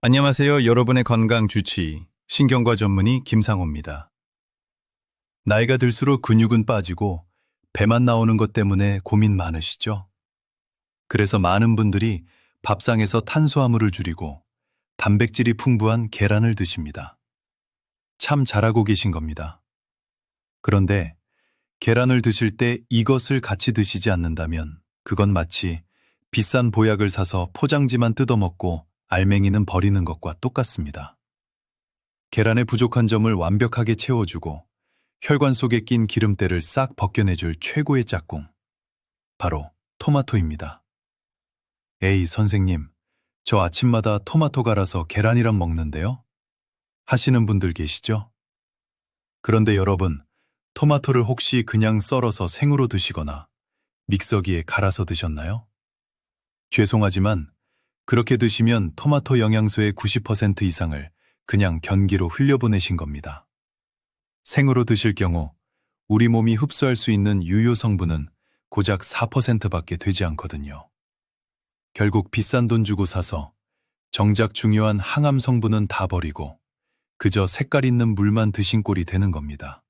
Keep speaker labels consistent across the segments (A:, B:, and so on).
A: 안녕하세요. 여러분의 건강 주치 신경과 전문의 김상호입니다. 나이가 들수록 근육은 빠지고 배만 나오는 것 때문에 고민 많으시죠? 그래서 많은 분들이 밥상에서 탄수화물을 줄이고 단백질이 풍부한 계란을 드십니다. 참 잘하고 계신 겁니다. 그런데 계란을 드실 때 이것을 같이 드시지 않는다면 그건 마치 비싼 보약을 사서 포장지만 뜯어먹고 알맹이는 버리는 것과 똑같습니다. 계란의 부족한 점을 완벽하게 채워주고 혈관 속에 낀 기름때를 싹 벗겨내줄 최고의 짝꿍. 바로 토마토입니다. 에이, 선생님, 저 아침마다 토마토 갈아서 계란이랑 먹는데요? 하시는 분들 계시죠? 그런데 여러분, 토마토를 혹시 그냥 썰어서 생으로 드시거나 믹서기에 갈아서 드셨나요? 죄송하지만 그렇게 드시면 토마토 영양소의 90% 이상을 그냥 변기로 흘려보내신 겁니다. 생으로 드실 경우 우리 몸이 흡수할 수 있는 유효 성분은 고작 4%밖에 되지 않거든요. 결국 비싼 돈 주고 사서 정작 중요한 항암 성분은 다 버리고 그저 색깔 있는 물만 드신 꼴이 되는 겁니다.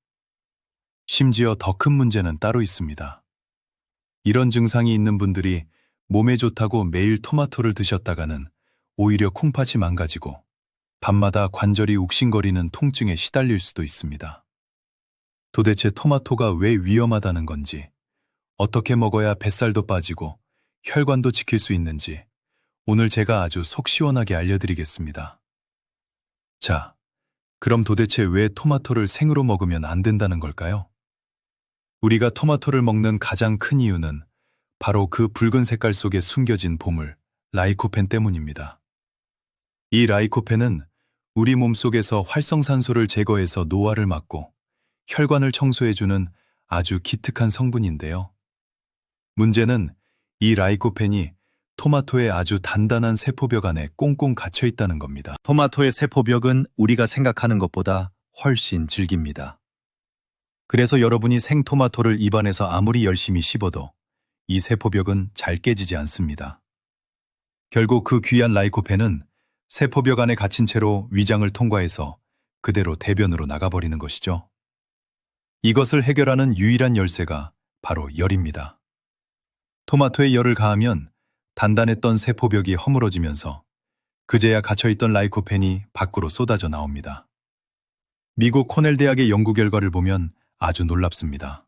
A: 심지어 더 큰 문제는 따로 있습니다. 이런 증상이 있는 분들이 몸에 좋다고 매일 토마토를 드셨다가는 오히려 콩팥이 망가지고 밤마다 관절이 욱신거리는 통증에 시달릴 수도 있습니다. 도대체 토마토가 왜 위험하다는 건지, 어떻게 먹어야 뱃살도 빠지고 혈관도 지킬 수 있는지 오늘 제가 아주 속 시원하게 알려드리겠습니다. 자, 그럼 도대체 왜 토마토를 생으로 먹으면 안 된다는 걸까요? 우리가 토마토를 먹는 가장 큰 이유는 바로 그 붉은 색깔 속에 숨겨진 보물, 라이코펜 때문입니다. 이 라이코펜은 우리 몸속에서 활성산소를 제거해서 노화를 막고 혈관을 청소해주는 아주 기특한 성분인데요. 문제는 이 라이코펜이 토마토의 아주 단단한 세포벽 안에 꽁꽁 갇혀 있다는 겁니다. 토마토의 세포벽은 우리가 생각하는 것보다 훨씬 질깁니다. 그래서 여러분이 생토마토를 입안에서 아무리 열심히 씹어도 이 세포벽은 잘 깨지지 않습니다. 결국 그 귀한 라이코펜은 세포벽 안에 갇힌 채로 위장을 통과해서 그대로 대변으로 나가버리는 것이죠. 이것을 해결하는 유일한 열쇠가 바로 열입니다. 토마토에 열을 가하면 단단했던 세포벽이 허물어지면서 그제야 갇혀있던 라이코펜이 밖으로 쏟아져 나옵니다. 미국 코넬 대학의 연구 결과를 보면 아주 놀랍습니다.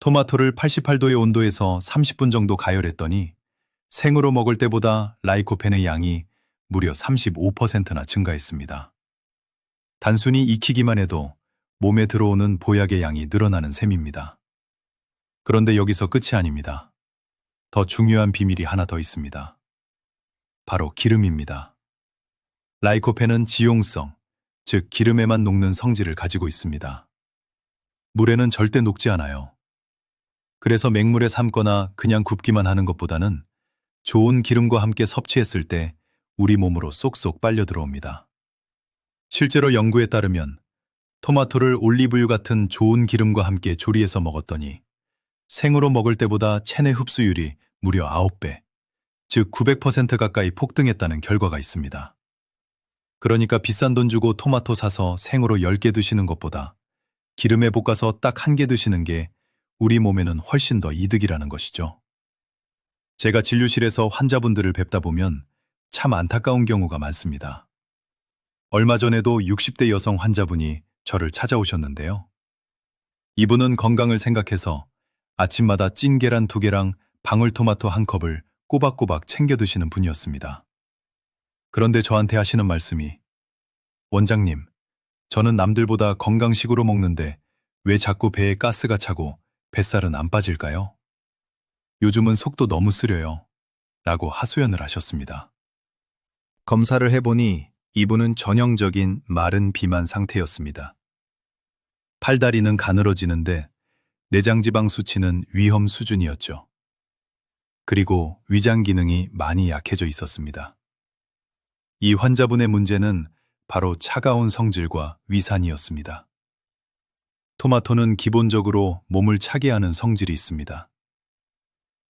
A: 토마토를 88도의 온도에서 30분 정도 가열했더니 생으로 먹을 때보다 라이코펜의 양이 무려 35%나 증가했습니다. 단순히 익히기만 해도 몸에 들어오는 보약의 양이 늘어나는 셈입니다. 그런데 여기서 끝이 아닙니다. 더 중요한 비밀이 하나 더 있습니다. 바로 기름입니다. 라이코펜은 지용성, 즉 기름에만 녹는 성질을 가지고 있습니다. 물에는 절대 녹지 않아요. 그래서 맹물에 삶거나 그냥 굽기만 하는 것보다는 좋은 기름과 함께 섭취했을 때 우리 몸으로 쏙쏙 빨려 들어옵니다. 실제로 연구에 따르면 토마토를 올리브유 같은 좋은 기름과 함께 조리해서 먹었더니 생으로 먹을 때보다 체내 흡수율이 무려 9배, 즉 900% 가까이 폭등했다는 결과가 있습니다. 그러니까 비싼 돈 주고 토마토 사서 생으로 10개 드시는 것보다 기름에 볶아서 딱 1개 드시는 게 우리 몸에는 훨씬 더 이득이라는 것이죠. 제가 진료실에서 환자분들을 뵙다 보면 참 안타까운 경우가 많습니다. 얼마 전에도 60대 여성 환자분이 저를 찾아오셨는데요. 이분은 건강을 생각해서 아침마다 찐 계란 2개랑 방울토마토 1컵을 꼬박꼬박 챙겨 드시는 분이었습니다. 그런데 저한테 하시는 말씀이, 원장님, 저는 남들보다 건강식으로 먹는데 왜 자꾸 배에 가스가 차고 뱃살은 안 빠질까요? 요즘은 속도 너무 쓰려요. 라고 하소연을 하셨습니다. 검사를 해보니 이분은 전형적인 마른 비만 상태였습니다. 팔다리는 가늘어지는데 내장지방 수치는 위험 수준이었죠. 그리고 위장 기능이 많이 약해져 있었습니다. 이 환자분의 문제는 바로 차가운 성질과 위산이었습니다. 토마토는 기본적으로 몸을 차게 하는 성질이 있습니다.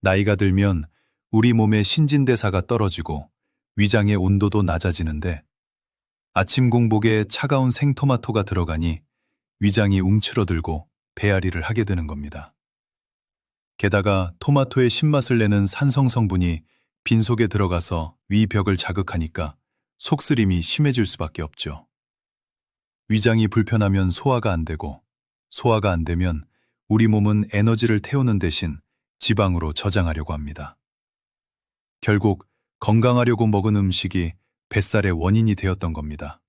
A: 나이가 들면 우리 몸의 신진대사가 떨어지고 위장의 온도도 낮아지는데 아침 공복에 차가운 생토마토가 들어가니 위장이 움츠러들고 배앓이를 하게 되는 겁니다. 게다가 토마토의 신맛을 내는 산성 성분이 빈속에 들어가서 위벽을 자극하니까 속쓰림이 심해질 수밖에 없죠. 위장이 불편하면 소화가 안 되고 소화가 안 되면 우리 몸은 에너지를 태우는 대신 지방으로 저장하려고 합니다. 결국 건강하려고 먹은 음식이 뱃살의 원인이 되었던 겁니다.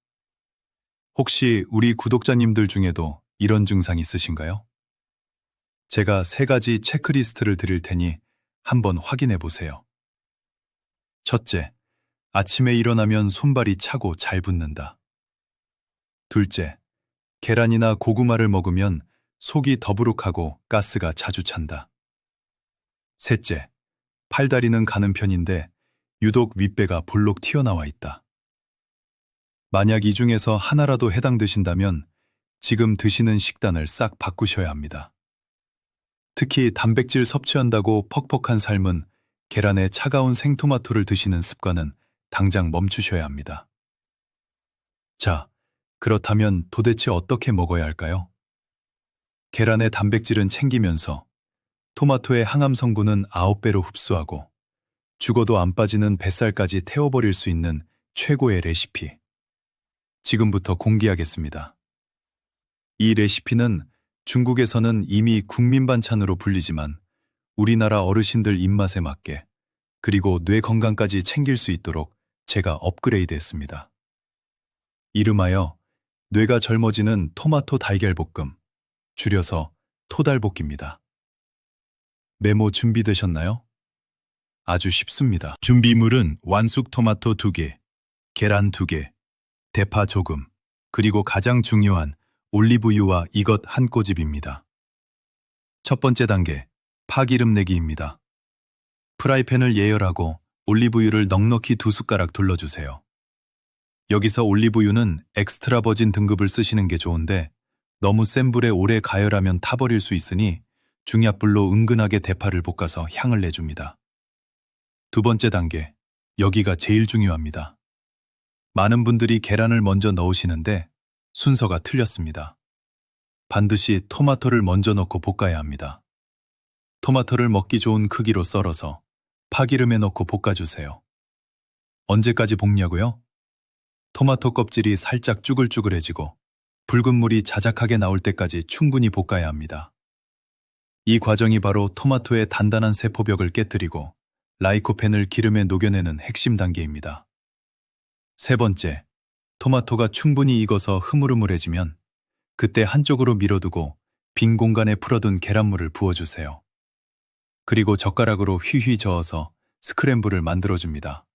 A: 혹시 우리 구독자님들 중에도 이런 증상 있으신가요? 제가 3가지 체크리스트를 드릴 테니 한번 확인해 보세요. 첫째, 아침에 일어나면 손발이 차고 잘 붓는다. 둘째, 계란이나 고구마를 먹으면 속이 더부룩하고 가스가 자주 찬다. 셋째, 팔다리는 가는 편인데 유독 윗배가 볼록 튀어나와 있다. 만약 이 중에서 하나라도 해당되신다면 지금 드시는 식단을 싹 바꾸셔야 합니다. 특히 단백질 섭취한다고 퍽퍽한 삶은 계란에 차가운 생토마토를 드시는 습관은 당장 멈추셔야 합니다. 자, 그렇다면 도대체 어떻게 먹어야 할까요? 계란의 단백질은 챙기면서 토마토의 항암 성분은 9배로 흡수하고 죽어도 안 빠지는 뱃살까지 태워버릴 수 있는 최고의 레시피. 지금부터 공개하겠습니다. 이 레시피는 중국에서는 이미 국민 반찬으로 불리지만 우리나라 어르신들 입맛에 맞게 그리고 뇌 건강까지 챙길 수 있도록 제가 업그레이드했습니다. 이름하여 뇌가 젊어지는 토마토 달걀볶음, 줄여서 토달볶입니다. 메모 준비되셨나요? 아주 쉽습니다. 준비물은 완숙 토마토 2개, 계란 2개, 대파 조금, 그리고 가장 중요한 올리브유와 이것 한 꼬집입니다. 첫 번째 단계, 파기름 내기입니다. 프라이팬을 예열하고 올리브유를 넉넉히 2숟가락 둘러주세요. 여기서 올리브유는 엑스트라 버진 등급을 쓰시는 게 좋은데 너무 센 불에 오래 가열하면 타버릴 수 있으니 중약불로 은근하게 대파를 볶아서 향을 내줍니다. 두 번째 단계, 여기가 제일 중요합니다. 많은 분들이 계란을 먼저 넣으시는데 순서가 틀렸습니다. 반드시 토마토를 먼저 넣고 볶아야 합니다. 토마토를 먹기 좋은 크기로 썰어서 파기름에 넣고 볶아주세요. 언제까지 볶냐고요? 토마토 껍질이 살짝 쭈글쭈글해지고 붉은 물이 자작하게 나올 때까지 충분히 볶아야 합니다. 이 과정이 바로 토마토의 단단한 세포벽을 깨뜨리고 라이코펜을 기름에 녹여내는 핵심 단계입니다. 세 번째, 토마토가 충분히 익어서 흐물흐물해지면 그때 한쪽으로 밀어두고 빈 공간에 풀어둔 계란물을 부어주세요. 그리고 젓가락으로 휘휘 저어서 스크램블을 만들어줍니다.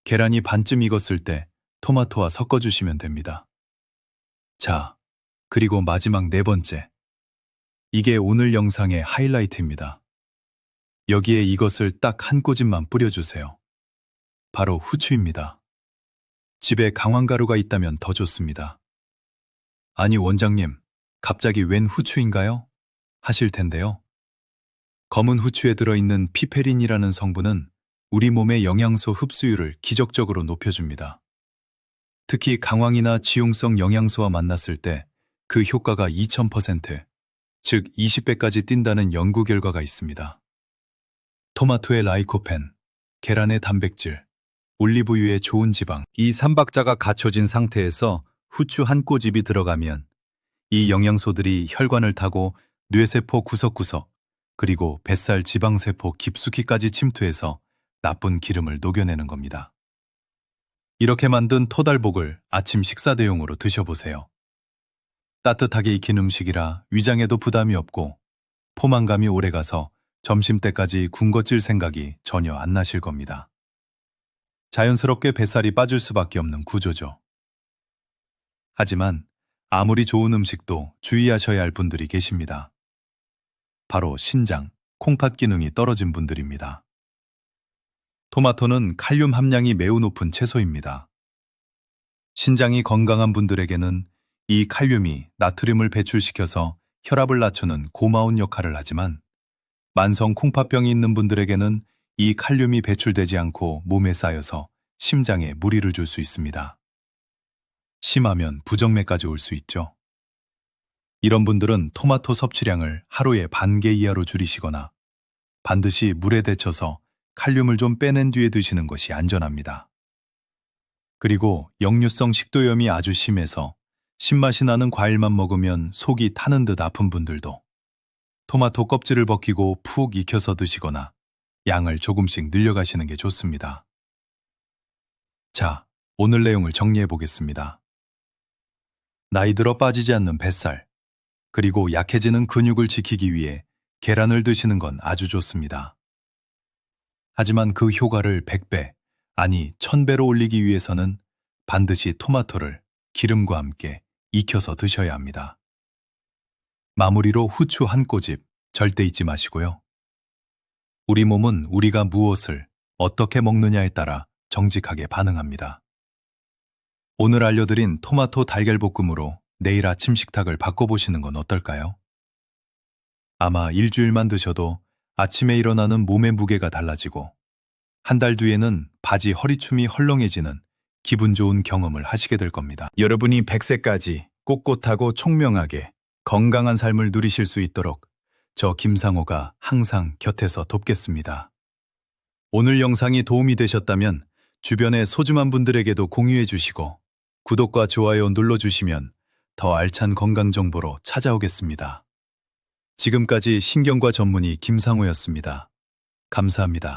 A: 계란이 반쯤 익었을 때 토마토와 섞어주시면 됩니다. 자, 그리고 마지막 4번째. 이게 오늘 영상의 하이라이트입니다. 여기에 이것을 딱 한 꼬집만 뿌려주세요. 바로 후추입니다. 집에 강황가루가 있다면 더 좋습니다. 아니 원장님, 갑자기 웬 후추인가요? 하실 텐데요. 검은 후추에 들어있는 피페린이라는 성분은 우리 몸의 영양소 흡수율을 기적적으로 높여줍니다. 특히 강황이나 지용성 영양소와 만났을 때 그 효과가 2000%, 즉 20배까지 뛴다는 연구 결과가 있습니다. 토마토의 라이코펜, 계란의 단백질, 올리브유의 좋은 지방, 이 3박자가 갖춰진 상태에서 후추 한 꼬집이 들어가면 이 영양소들이 혈관을 타고 뇌세포 구석구석, 그리고 뱃살 지방세포 깊숙이까지 침투해서 나쁜 기름을 녹여내는 겁니다. 이렇게 만든 토달복을 아침 식사 대용으로 드셔보세요. 따뜻하게 익힌 음식이라 위장에도 부담이 없고 포만감이 오래가서 점심때까지 군것질 생각이 전혀 안 나실 겁니다. 자연스럽게 뱃살이 빠질 수밖에 없는 구조죠. 하지만 아무리 좋은 음식도 주의하셔야 할 분들이 계십니다. 바로 신장, 콩팥 기능이 떨어진 분들입니다. 토마토는 칼륨 함량이 매우 높은 채소입니다. 신장이 건강한 분들에게는 이 칼륨이 나트륨을 배출시켜서 혈압을 낮추는 고마운 역할을 하지만 만성 콩팥병이 있는 분들에게는 이 칼륨이 배출되지 않고 몸에 쌓여서 심장에 무리를 줄 수 있습니다. 심하면 부정맥까지 올 수 있죠. 이런 분들은 토마토 섭취량을 하루에 반 개 이하로 줄이시거나 반드시 물에 데쳐서 칼륨을 좀 빼낸 뒤에 드시는 것이 안전합니다. 그리고 역류성 식도염이 아주 심해서 신맛이 나는 과일만 먹으면 속이 타는 듯 아픈 분들도 토마토 껍질을 벗기고 푹 익혀서 드시거나 양을 조금씩 늘려가시는 게 좋습니다. 자, 오늘 내용을 정리해 보겠습니다. 나이 들어 빠지지 않는 뱃살, 그리고 약해지는 근육을 지키기 위해 계란을 드시는 건 아주 좋습니다. 하지만 그 효과를 100배, 아니 1000배로 올리기 위해서는 반드시 토마토를 기름과 함께 익혀서 드셔야 합니다. 마무리로 후추 한 꼬집 절대 잊지 마시고요. 우리 몸은 우리가 무엇을 어떻게 먹느냐에 따라 정직하게 반응합니다. 오늘 알려드린 토마토 달걀볶음으로 내일 아침 식탁을 바꿔보시는 건 어떨까요? 아마 일주일만 드셔도 아침에 일어나는 몸의 무게가 달라지고 한 달 뒤에는 바지 허리춤이 헐렁해지는 기분 좋은 경험을 하시게 될 겁니다. 여러분이 100세까지 꼿꼿하고 총명하게 건강한 삶을 누리실 수 있도록 저 김상호가 항상 곁에서 돕겠습니다. 오늘 영상이 도움이 되셨다면 주변의 소중한 분들에게도 공유해 주시고 구독과 좋아요 눌러주시면 더 알찬 건강 정보로 찾아오겠습니다. 지금까지 신경과 전문의 김상호였습니다. 감사합니다.